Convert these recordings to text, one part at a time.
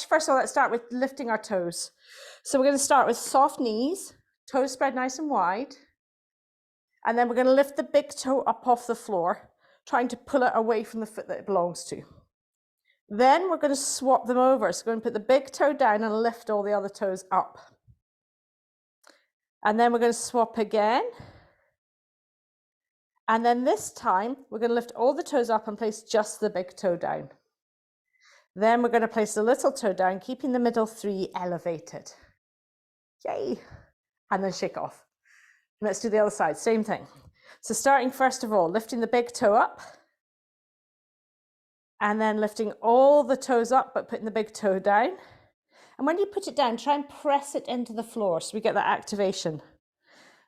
First of all, let's start with lifting our toes. So we're going to start with soft knees, toes spread nice and wide. And then we're going to lift the big toe up off the floor, trying to pull it away from the foot that it belongs to. Then we're going to swap them over. So we're going to put the big toe down and lift all the other toes up. And then we're going to swap again. And then this time, we're going to lift all the toes up and place just the big toe down. Then we're going to place the little toe down, keeping the middle three elevated. Yay! And then shake off. And let's do the other side, same thing. So starting first of all, lifting the big toe up. And then lifting all the toes up, but putting the big toe down. And when you put it down, try and press it into the floor so we get that activation.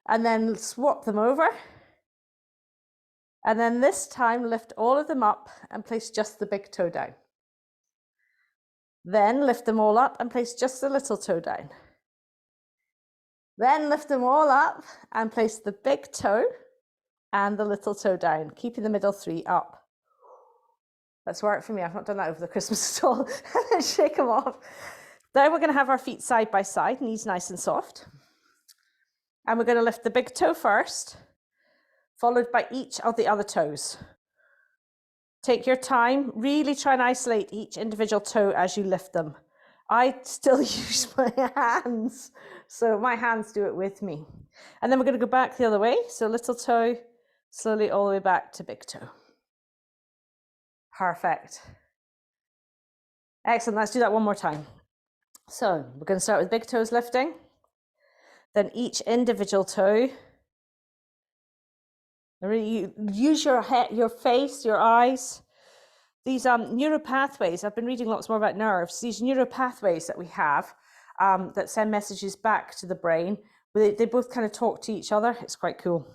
And then swap them over. And then this time, lift all of them up and place just the big toe down. Then lift them all up and place just the little toe down. Then lift them all up and place the big toe and the little toe down, keeping the middle three up. That's worked for me. I've not done that over the Christmas at all. And then shake them off. Then we're going to have our feet side by side, knees nice and soft. And we're going to lift the big toe first, followed by each of the other toes. Take your time, really try and isolate each individual toe as you lift them. I still use my hands, so my hands do it with me. And then we're going to go back the other way. So little toe, slowly all the way back to big toe. Perfect. Excellent, let's do that one more time. So we're going to start with big toes lifting, then each individual toe. Really use your head, your face, your eyes. These neuropathways, I've been reading lots more about nerves, these neuropathways that we have that send messages back to the brain, they both kind of talk to each other. It's quite cool.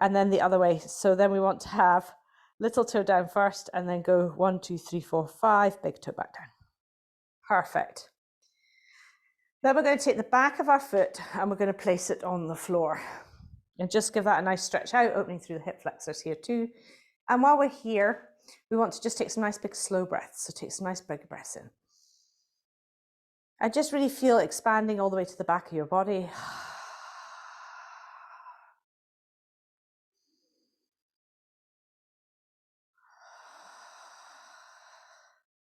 And then the other way. So then we want to have little toe down first and then go 1, 2, 3, 4, 5, big toe back down. Perfect. Then we're going to take the back of our foot and we're going to place it on the floor. And just give that a nice stretch out, opening through the hip flexors here too. And while we're here, we want to just take some nice big slow breaths. So take some nice big breaths in. And just really feel expanding all the way to the back of your body.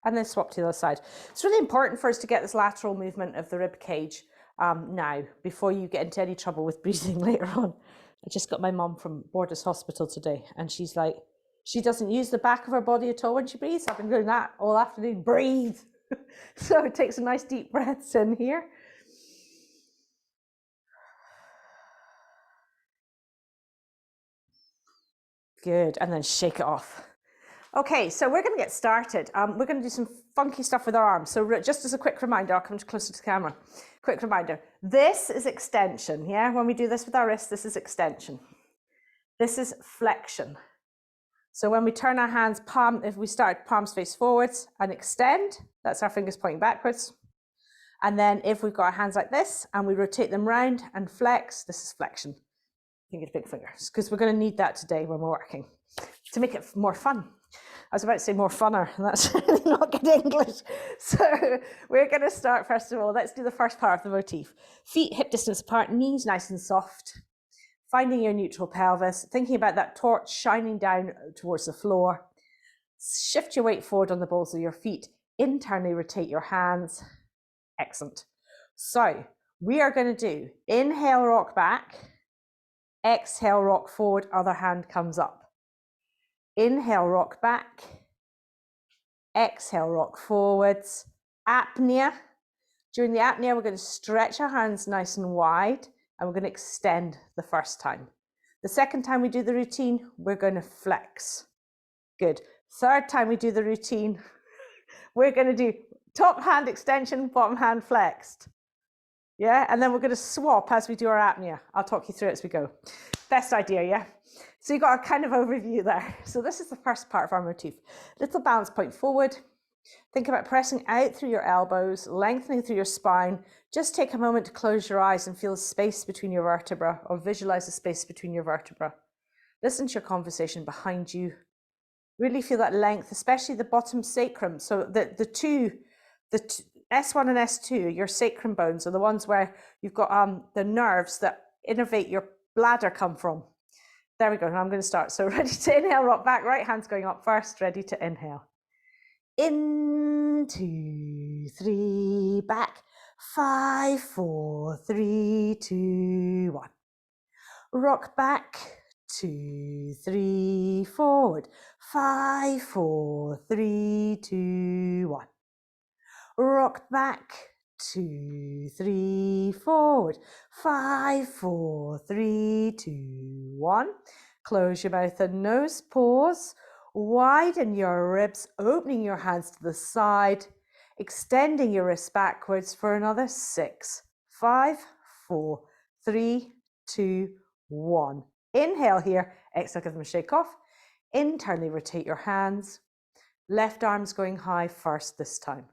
And then swap to the other side. It's really important for us to get this lateral movement of the rib cage now, before you get into any trouble with breathing later on. I just got my mum from Borders Hospital today, and she's like, she doesn't use the back of her body at all when she breathes. I've been doing that all afternoon, breathe. So take some nice deep breaths in here. Good, and then shake it off. Okay, so we're going to get started. We're going to do some funky stuff with our arms. So just as a quick reminder, I'll come closer to the camera. Quick reminder, this is extension, yeah? When we do this with our wrists, this is extension. This is flexion. So when we turn our hands, if we start palms face forwards and extend, that's our fingers pointing backwards. And then if we've got our hands like this and we rotate them round and flex, this is flexion. Fingers, big fingers, because we're going to need that today when we're working to make it more fun. I was about to say more funner, and that's really not good English. So we're going to start, first of all, let's do the first part of the motif. Feet hip distance apart, knees nice and soft. Finding your neutral pelvis, thinking about that torch shining down towards the floor. Shift your weight forward on the balls of your feet. Internally rotate your hands. Excellent. So we are going to do inhale, rock back. Exhale, rock forward, other hand comes up. Inhale, rock back. Exhale, rock forwards. Apnea. During the apnea, we're going to stretch our hands nice and wide, and we're going to extend the first time. The second time we do the routine, we're going to flex. Good. Third time we do the routine, we're going to do top hand extension, bottom hand flexed. Yeah, and then we're going to swap as we do our apnea. I'll talk you through it as we go. Best idea, yeah? So you got a kind of overview there. So this is the first part of our motif. Little balance point forward. Think about pressing out through your elbows, lengthening through your spine. Just take a moment to close your eyes and feel the space between your vertebra, or visualize the space between your vertebra. Listen to your conversation behind you. Really feel that length, especially the bottom sacrum. So S1 and S2, your sacrum bones, are the ones where you've got the nerves that innervate your bladder come from. There we go. Now I'm going to start. So ready to inhale, rock back. Right hand's going up first. Ready to inhale. In, 2, 3, back. 5, 4, 3, 2, 1. Rock back. 2, 3, forward. 5, 4, 3, 2, 1. Rock back. 2, 3, forward. 5, 4, 3, 2, 1. Close your mouth and nose. Pause. Widen your ribs, opening your hands to the side, extending your wrists backwards for another 6, 5, 4, 3, 2, 1. Inhale here. Exhale, give them a shake off. Internally rotate your hands. Left arm's going high first this time.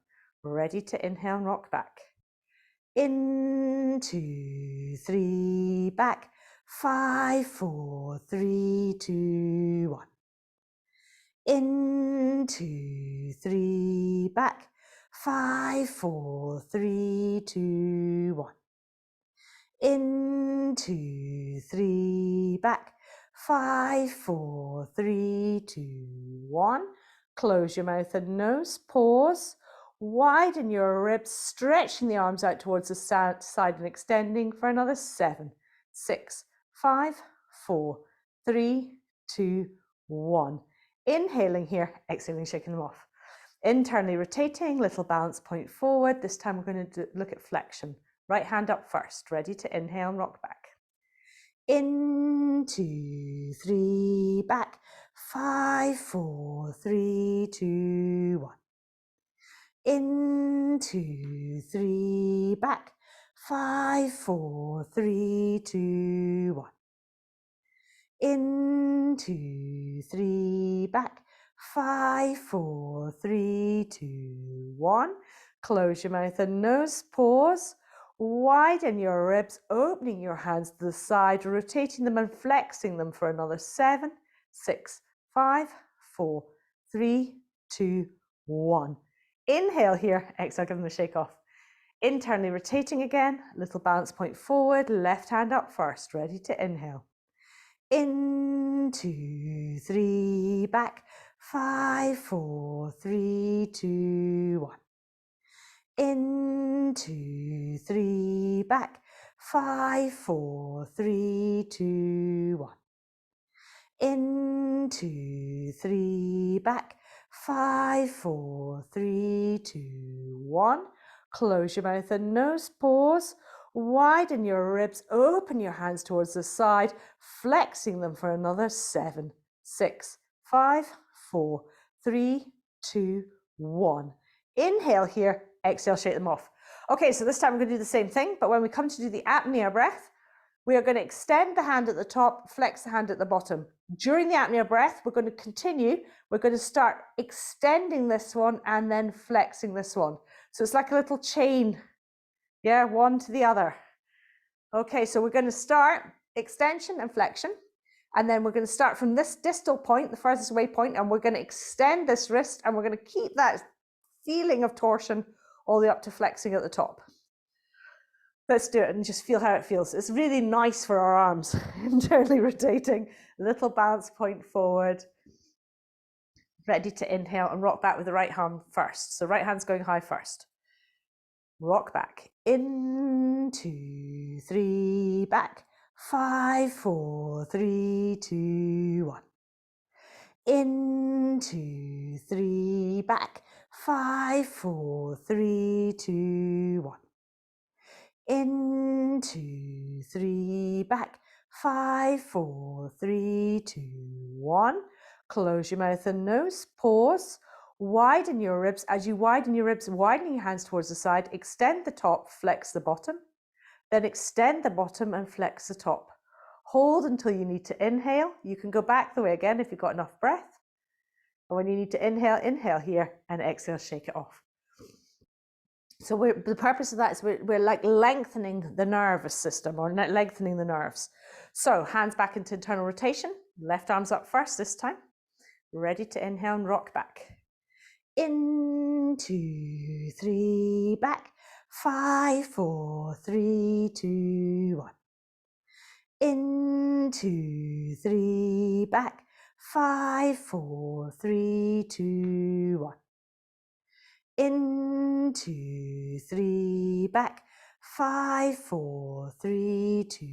Ready to inhale and rock back. In, 2, 3, back. 5, 4, 3, 2, 1. In, 2, 3, back. 5, 4, 3, 2, 1. In, 2, 3, back. 5, 4, 3, 2, 1. Close your mouth and nose. Pause. Widen your ribs, stretching the arms out towards the side and extending for another 7, 6, 5, 4, 3, 2, 1. Inhaling here, exhaling, shaking them off. Internally rotating, little balance point forward. This time we're going to look at flexion. Right hand up first, ready to inhale and rock back. In, 2, 3, back. 5, 4, 3, 2, 1. In, 2, 3, back. 5, 4, 3, 2, 1. In, 2, 3, back. 5, 4, 3, 2, 1. Close your mouth and nose. Pause. Widen your ribs, opening your hands to the side, rotating them and flexing them for another 7, 6, 5, 4, 3, 2, 1. Inhale here. Exhale, give them a shake off. Internally rotating again. Little balance point forward. Left hand up first. Ready to inhale. In, 2, 3, back. 5, 4, 3, 2, 1. In, 2, 3, back. 5, 4, 3, 2, 1. In, 2, 3, back. 5, 4, 3, 2, 1. Close your mouth and nose. Pause. Widen your ribs. Open your hands towards the side, flexing them for another 7, 6, 5, 4, 3, 2, 1. Inhale here. Exhale, shake them off. Okay, so this time we're going to do the same thing, but when we come to do the apnea breath, we are going to extend the hand at the top, flex the hand at the bottom. During the apnea breath, we're going to continue. We're going to start extending this one and then flexing this one. So it's like a little chain, yeah, one to the other. Okay, so we're going to start extension and flexion, and then we're going to start from this distal point, the furthest away point, and we're going to extend this wrist, and we're going to keep that feeling of torsion all the way up to flexing at the top. Let's do it and just feel how it feels. It's really nice for our arms. Internally rotating, little bounce point forward. Ready to inhale and rock back with the right hand first. So right hand's going high first. Rock back. In, 2, 3, back. 5, 4, 3, 2, 1. In, 2, 3, back. 5, 4, 3, 2, 1. In, 2, 3, back. 5, 4, 3, 2, 1. Close your mouth and nose. Pause. Widen your ribs. As you widen your ribs, widening your hands towards the side, extend the top, flex the bottom. Then extend the bottom and flex the top. Hold until you need to inhale. You can go back the way again if you've got enough breath. And when you need to inhale, inhale here and exhale, shake it off. So the purpose of that is we're like lengthening the nervous system or lengthening the nerves. So hands back into internal rotation. Left arm's up first this time. Ready to inhale and rock back. In, 2, 3, back. 5, 4, 3, 2, 1. In, 2, 3, back. 5, 4, 3, 2, 1. In, 2, 3, back. 5, 4, 3, 2,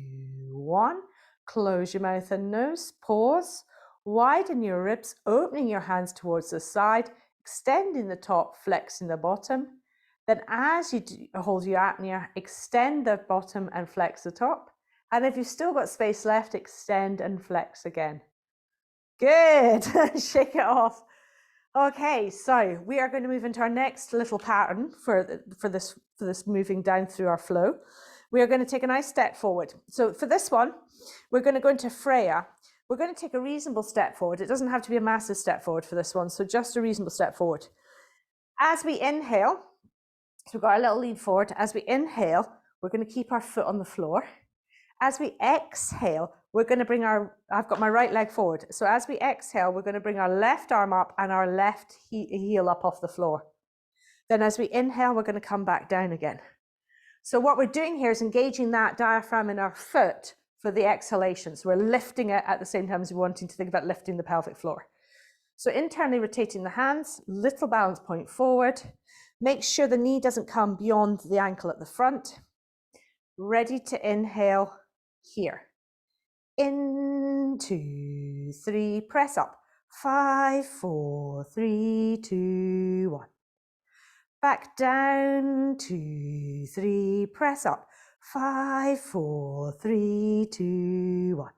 1. Close your mouth and nose. Pause. Widen your ribs, opening your hands towards the side, extending the top, flexing the bottom. Then as you hold your apnea, extend the bottom and flex the top. And if you've still got space left, extend and flex again. Good. Shake it off. Okay, so we are going to move into our next little pattern for this moving down through our flow. We are going to take a nice step forward. So for this one, we're going to go into Freya. We're going to take a reasonable step forward. It doesn't have to be a massive step forward for this one, so just a reasonable step forward. As we inhale, so we've got our little lean forward. As we inhale, we're going to keep our foot on the floor. As we exhale, we're going to bring I've got my right leg forward. So as we exhale, we're going to bring our left arm up and our left heel up off the floor. Then as we inhale, we're going to come back down again. So what we're doing here is engaging that diaphragm in our foot for the exhalations. We're lifting it at the same time as we're wanting to think about lifting the pelvic floor. So internally rotating the hands, little balance point forward. Make sure the knee doesn't come beyond the ankle at the front. Ready to inhale here. In, 2, 3, press up. 5, 4, 3, 2, 1. Back down, 2, 3, press up. 5, 4, 3, 2, 1.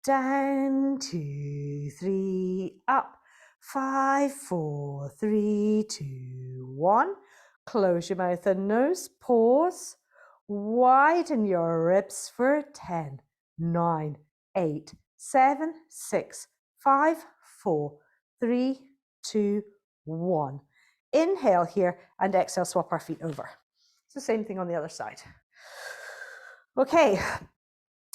Down, 2, 3, up. 5, 4, 3, 2, 1. Close your mouth and nose. Pause. Widen your ribs for 10, 9, 8, 7, 6, 5, 4, 3, 2, 1. Inhale here and exhale, swap our feet over. It's the same thing on the other side. Okay,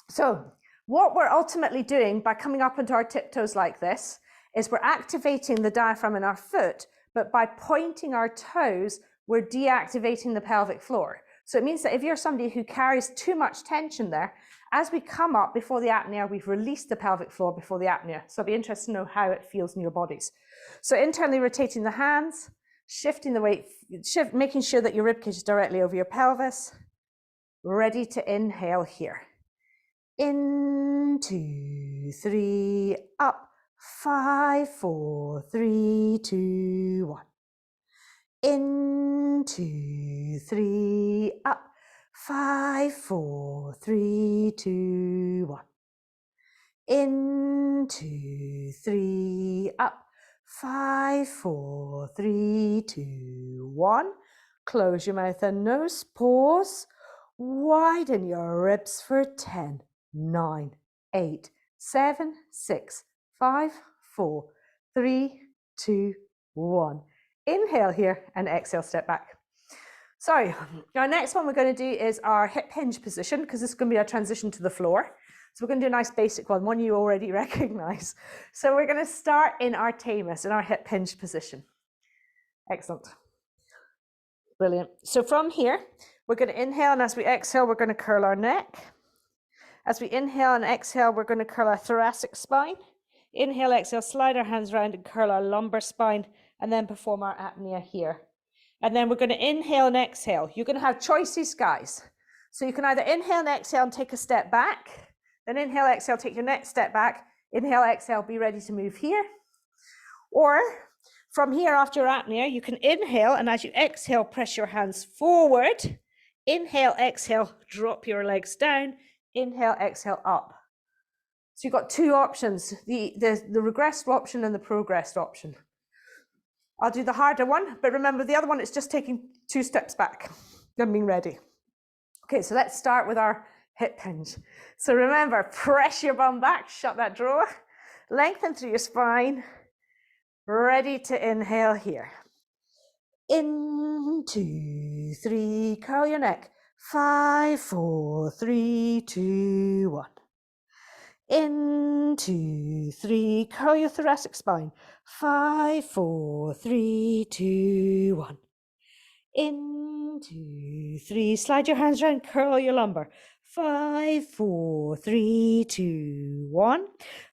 so what we're ultimately doing by coming up into our tiptoes like this is we're activating the diaphragm in our foot, but by pointing our toes, we're deactivating the pelvic floor. So it means that if you're somebody who carries too much tension there, as we come up before the apnea, we've released the pelvic floor before the apnea. So I'd be interested to know how it feels in your bodies. So internally rotating the hands, shifting the weight, making sure that your ribcage is directly over your pelvis. Ready to inhale here. In, 2, 3, up. 5, 4, 3, 2, 1. In, 2, 3, up. 5, 4, 3, 2, 1. In, 2, 3, up. 5, 4, 3, 2, 1. Close your mouth and nose. Pause. Widen your ribs for 10, 9, 8, 7, 6, 5, 4, 3, 2, 1. Inhale here and exhale, step back. So our next one we're going to do is our hip hinge position, because this is going to be our transition to the floor. So we're going to do a nice basic one you already recognize. So we're going to start in our Tamus, in our hip hinge position. Excellent. Brilliant. So from here, we're going to inhale, and as we exhale, we're going to curl our neck. As we inhale and exhale, we're going to curl our thoracic spine. Inhale, exhale, slide our hands around and curl our lumbar spine, and then perform our apnea here. And then we're going to inhale and exhale. You're going to have choices, guys. So you can either inhale and exhale and take a step back, then inhale, exhale, take your next step back, inhale, exhale, be ready to move here. Or from here, after your apnea, you can inhale, and as you exhale, press your hands forward. Inhale, exhale, drop your legs down. Inhale, exhale, up. So you've got two options, the regressed option and the progressed option. I'll do the harder one, but remember the other one is just taking 2 steps back, then being ready. Okay, so let's start with our hip hinge. So remember, press your bum back, shut that drawer, lengthen through your spine. Ready to inhale here. In, 2, 3, curl your neck. 5, 4, 3, 2, 1. In, 2, 3, curl your thoracic spine. 5, 4, 3, 2, 1. In, 2, 3, slide your hands around, curl your lumbar. 5, 4, 3, 2, 1.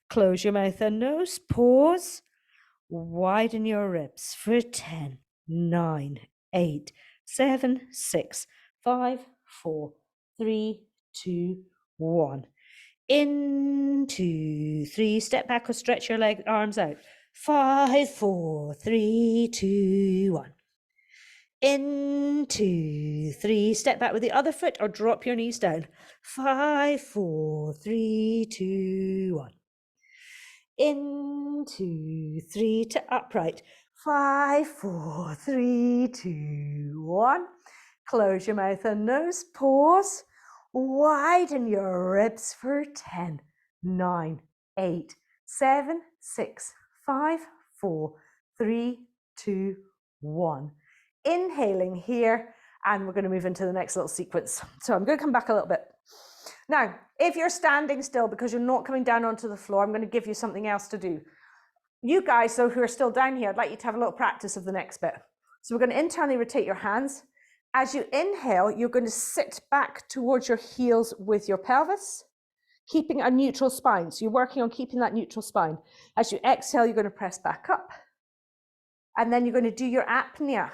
Close your mouth and nose, pause. Widen your ribs for 10, 9, 8, 7, 6, 5, 4, 3, 2, 1. In, 2, 3, step back or stretch your leg, arms out. 5, 4, 3, 2, 1. In, 2, 3, step back with the other foot or drop your knees down. 5, 4, 3, 2, 1. In, 2, 3 to upright. 5, 4, 3, 2, 1. Close your mouth and nose, pause. Widen your ribs for 10, 9, 8, 7, 6, 5, 4, 3, 2, 1. Inhaling here, and we're going to move into the next little sequence. So I'm going to come back a little bit. Now, if you're standing still because you're not coming down onto the floor, I'm going to give you something else to do. You guys, though, who are still down here, I'd like you to have a little practice of the next bit. So we're going to internally rotate your hands. As you inhale, you're going to sit back towards your heels with your pelvis, keeping a neutral spine. So you're working on keeping that neutral spine. As you exhale, you're going to press back up. And then you're going to do your apnea.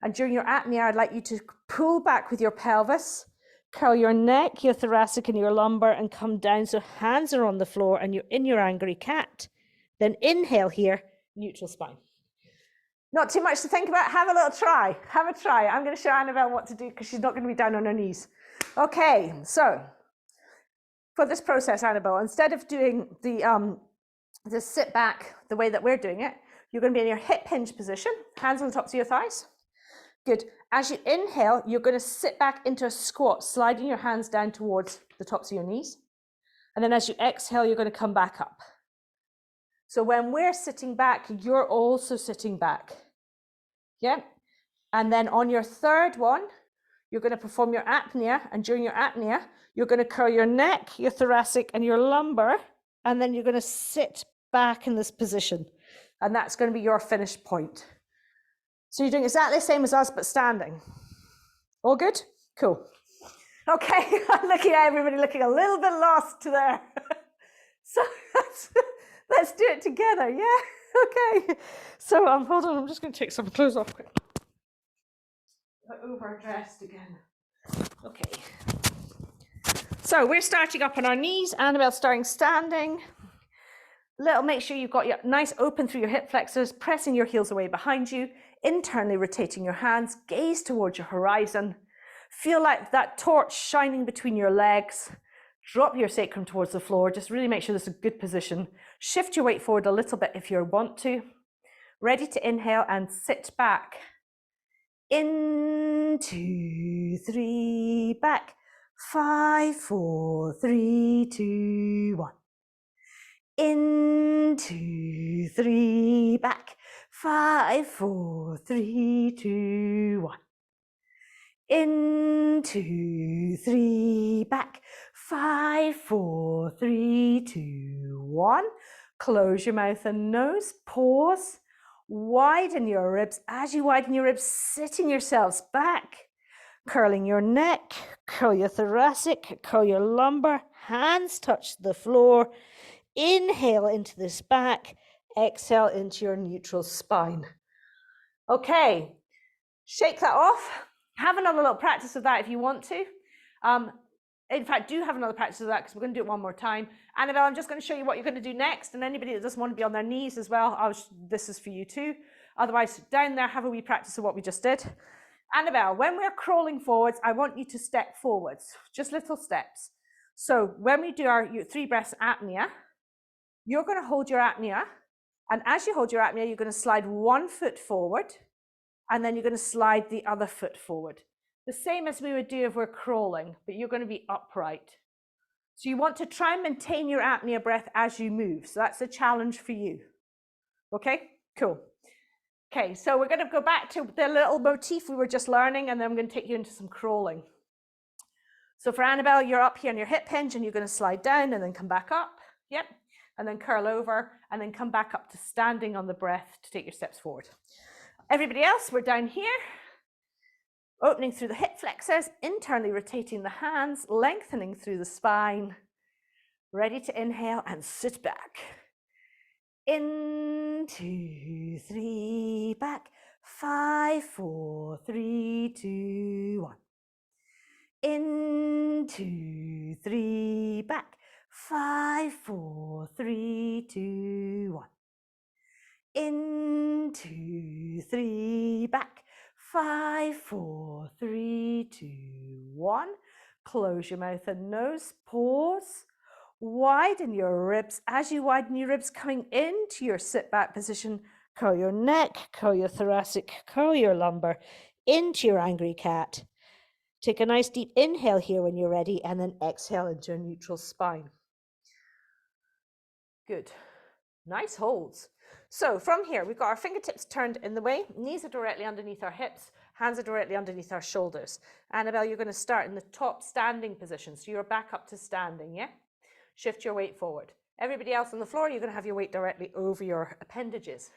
And during your apnea, I'd like you to pull back with your pelvis, curl your neck, your thoracic and your lumbar, and come down so hands are on the floor and you're in your angry cat. Then inhale here, neutral spine. Not too much to think about. Have a little try. Have a try. I'm going to show Annabelle what to do because she's not going to be down on her knees. Okay, so for this process, Annabelle, instead of doing the sit back the way that we're doing it, you're going to be in your hip hinge position, hands on the tops of your thighs. Good. As you inhale, you're going to sit back into a squat, sliding your hands down towards the tops of your knees. And then as you exhale, you're going to come back up. So when we're sitting back, you're also sitting back. Yeah. And then on your third one, you're going to perform your apnea. And during your apnea, you're going to curl your neck, your thoracic, and your lumbar. And then you're going to sit back in this position. And that's going to be your finish point. So you're doing exactly the same as us, but standing. All good? Cool. Okay, I'm looking at everybody looking a little bit lost there. So let's do it together, yeah? Okay. So hold on, I'm just going to take some clothes off quick. Overdressed again. Okay. So we're starting up on our knees. Annabelle's starting standing. Make sure you've got your nice open through your hip flexors, pressing your heels away behind you, internally rotating your hands, gaze towards your horizon. Feel like that torch shining between your legs. Drop your sacrum towards the floor. Just really make sure this is a good position. Shift your weight forward a little bit if you want to. Ready to inhale and sit back. In, 2, 3, back. 5, 4, 3, 2, 1. In, 2, 3, back. 5, 4, 3, 2, 1. In, 2, 3, back. 5, 4, 3, 2, 1. Close your mouth and nose. Pause. Widen your ribs. As you widen your ribs, sitting yourselves back. Curling your neck, curl your thoracic, curl your lumbar. Hands touch the floor. Inhale into this back, exhale into your neutral spine. Okay, shake that off. Have another little practice of that if you want to. In fact, do have another practice of that because we're going to do it one more time. Annabelle, I'm just going to show you what you're going to do next. And anybody that doesn't want to be on their knees as well, this is for you too. Otherwise, down there, have a wee practice of what we just did. Annabelle, when we're crawling forwards, I want you to step forwards, just little steps. So when we do our 3 breaths apnea, you're going to hold your apnea, and as you hold your apnea, you're going to slide one foot forward, and then you're going to slide the other foot forward. The same as we would do if we're crawling, but you're going to be upright. So you want to try and maintain your apnea breath as you move. So that's a challenge for you. Okay, cool. Okay, so we're going to go back to the little motif we were just learning, and then I'm going to take you into some crawling. So for Annabelle, you're up here on your hip hinge and you're going to slide down and then come back up. Yep. And then curl over and then come back up to standing on the breath to take your steps forward. Everybody else, we're down here. Opening through the hip flexors, internally rotating the hands, lengthening through the spine. Ready to inhale and sit back. In, 2, 3, back. 5, 4, 3, 2, 1. In, 2, 3, back. 5, 4, 3, 2, 1. In, 2, 3, back. 5, 4, 3, 2, 1. Close your mouth and nose. Pause. Widen your ribs. As you widen your ribs, coming into your sit back position, curl your neck, curl your thoracic, curl your lumbar into your angry cat. Take a nice deep inhale here when you're ready, and then exhale into a neutral spine. Good. Nice holds. So from here, we've got our fingertips turned in the way, knees are directly underneath our hips, hands are directly underneath our shoulders. Annabelle, you're going to start in the top standing position, so you're back up to standing, yeah? Shift your weight forward. Everybody else on the floor, you're going to have your weight directly over your appendages.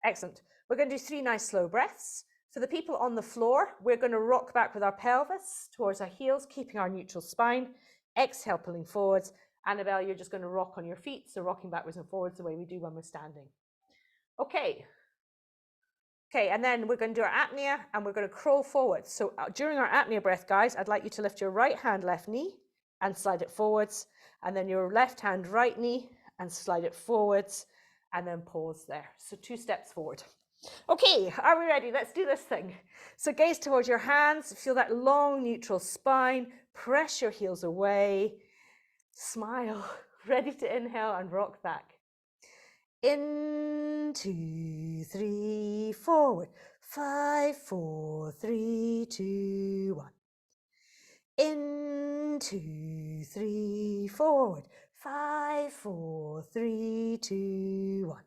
Excellent. We're going to do 3 nice slow breaths. For the people on the floor, we're going to rock back with our pelvis towards our heels, keeping our neutral spine. Exhale, pulling forwards. Annabelle, you're just going to rock on your feet, so rocking backwards and forwards the way we do when we're standing. Okay. Okay, and then we're going to do our apnea, and we're going to crawl forward. So during our apnea breath, guys, I'd like you to lift your right hand, left knee, and slide it forwards, and then your left hand, right knee, and slide it forwards, and then pause there. So 2 steps forward. Okay, are we ready? Let's do this thing. So gaze towards your hands, feel that long neutral spine, press your heels away, smile, ready to inhale and rock back. In, 2, 3, forward. 5, 4, 3, 2, 1. In, 2, 3, forward. 5, 4, 3, 2, 1.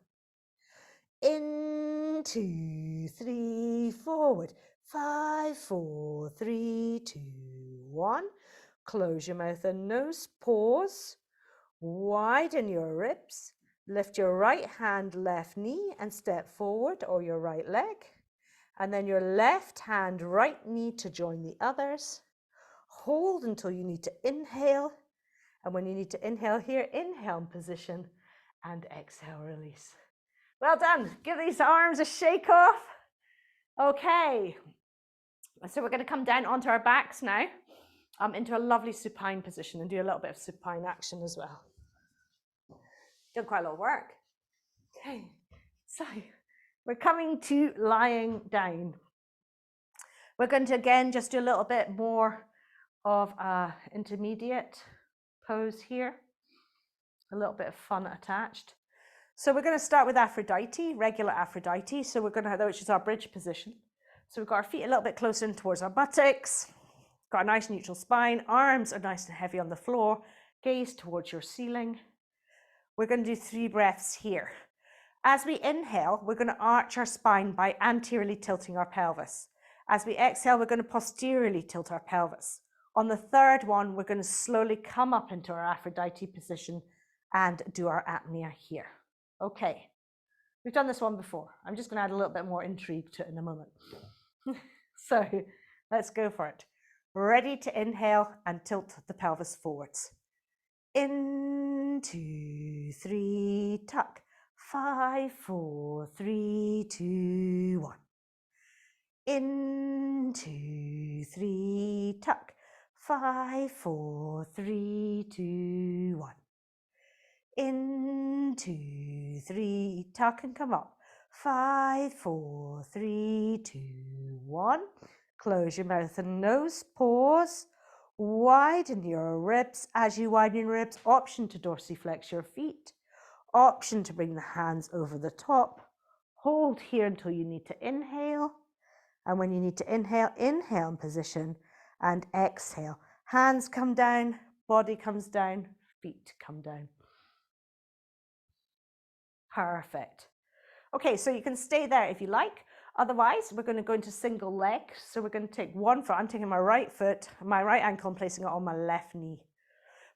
In, 2, 3, forward. 5, 4, 3, 2, 1. Close your mouth and nose. Pause. Widen your ribs. Lift your right hand, left knee, and step forward, or your right leg. And then your left hand, right knee to join the others. Hold until you need to inhale. And when you need to inhale here, inhale in position and exhale, release. Well done. Give these arms a shake off. Okay. So we're going to come down onto our backs now, into a lovely supine position, and do a little bit of supine action as well. Done quite a lot of work. Okay. So we're coming to lying down. We're going to again just do a little bit more of an intermediate pose here. A little bit of fun attached. So we're going to start with Aphrodite, regular Aphrodite. So we're going to have that, which is our bridge position. So we've got our feet a little bit closer in towards our buttocks. Got a nice neutral spine. Arms are nice and heavy on the floor. Gaze towards your ceiling. We're going to do 3 breaths here. As we inhale, we're going to arch our spine by anteriorly tilting our pelvis. As we exhale, we're going to posteriorly tilt our pelvis. On the 3rd one, we're going to slowly come up into our Aphrodite position and do our apnea here. Okay, we've done this one before. I'm just going to add a little bit more intrigue to it in a moment. So let's go for it. Ready to inhale and tilt the pelvis forwards. In, 2, 3, tuck. 5, 4, 3, 2, 1. In, 2, 3, tuck. 5, 4, 3, 2, 1. In, 2, 3, tuck and come up. 5, 4, 3, 2, 1. Close your mouth and nose. Pause. Widen your ribs. As you widen your ribs, option to dorsiflex your feet. Option to bring the hands over the top. Hold here until you need to inhale. And when you need to inhale, inhale in position and exhale. Hands come down, body comes down, feet come down. Perfect. Okay, so you can stay there if you like. Otherwise, we're going to go into single leg. So we're going to take one foot. I'm taking my right foot, my right ankle, and placing it on my left knee.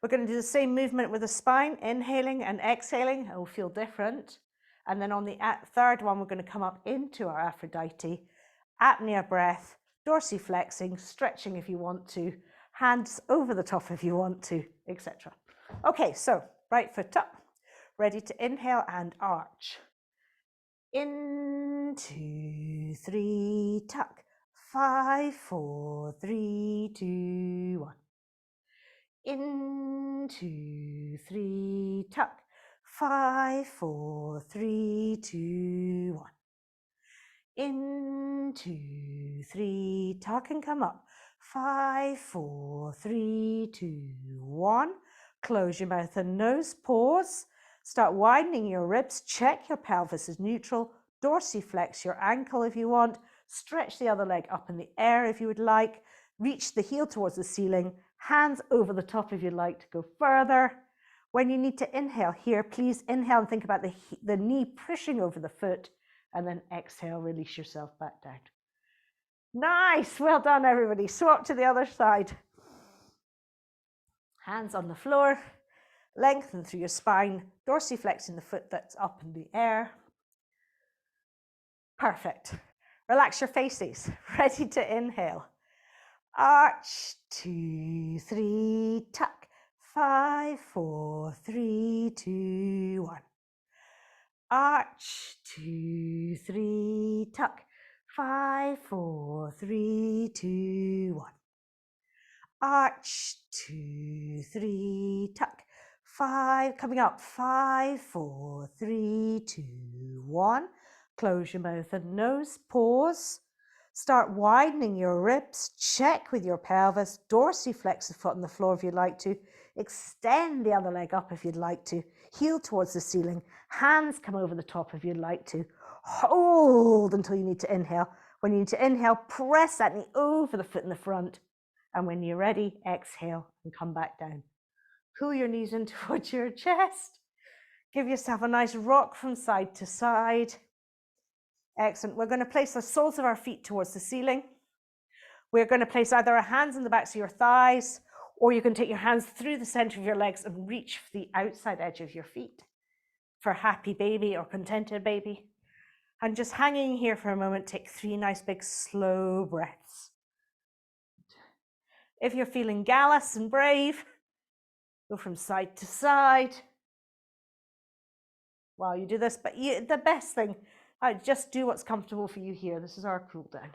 We're going to do the same movement with the spine, inhaling and exhaling. It will feel different. And then on the third one, we're going to come up into our Aphrodite. Apnea breath, dorsiflexing, stretching if you want to, hands over the top if you want to, etc. Okay, so right foot up, ready to inhale and arch. In, 2, 3, tuck. 5, 4, 3, 2, 1. In, 2, 3, tuck. 5, 4, 3, 2, 1. In, 2, 3, tuck and come up. 5, 4, 3, 2, 1. Close your mouth and nose, pause. Start widening your ribs, check your pelvis is neutral, dorsiflex your ankle if you want, stretch the other leg up in the air if you would like, reach the heel towards the ceiling, hands over the top if you'd like to go further. When you need to inhale here, please inhale and think about the knee pushing over the foot, and then exhale, release yourself back down. Nice, well done everybody. Swap to the other side. Hands on the floor. Lengthen through your spine, dorsiflexing the foot that's up in the air. Perfect. Relax your faces. Ready to inhale. Arch, 2, 3, tuck. 5, 4, 3, 2, 1. Arch, 2, 3, tuck. 5, 4, 3, 2, 1. Arch, 2, 3, tuck. 5, coming up, 5, 4, 3, 2, 1. Close your mouth and nose, pause. Start widening your ribs, check with your pelvis, dorsiflex the foot on the floor if you'd like to, extend the other leg up if you'd like to, heel towards the ceiling, hands come over the top if you'd like to, hold until you need to inhale. When you need to inhale, press that knee over the foot in the front, and when you're ready, exhale and come back down. Pull your knees in towards your chest. Give yourself a nice rock from side to side. Excellent. We're going to place the soles of our feet towards the ceiling. We're going to place either our hands in the backs of your thighs, or you can take your hands through the center of your legs and reach for the outside edge of your feet for happy baby or contented baby. And just hanging here for a moment, take 3 nice big slow breaths. If you're feeling gallus and brave, go from side to side while you do this. But the best thing, just do what's comfortable for you here. This is our cool down.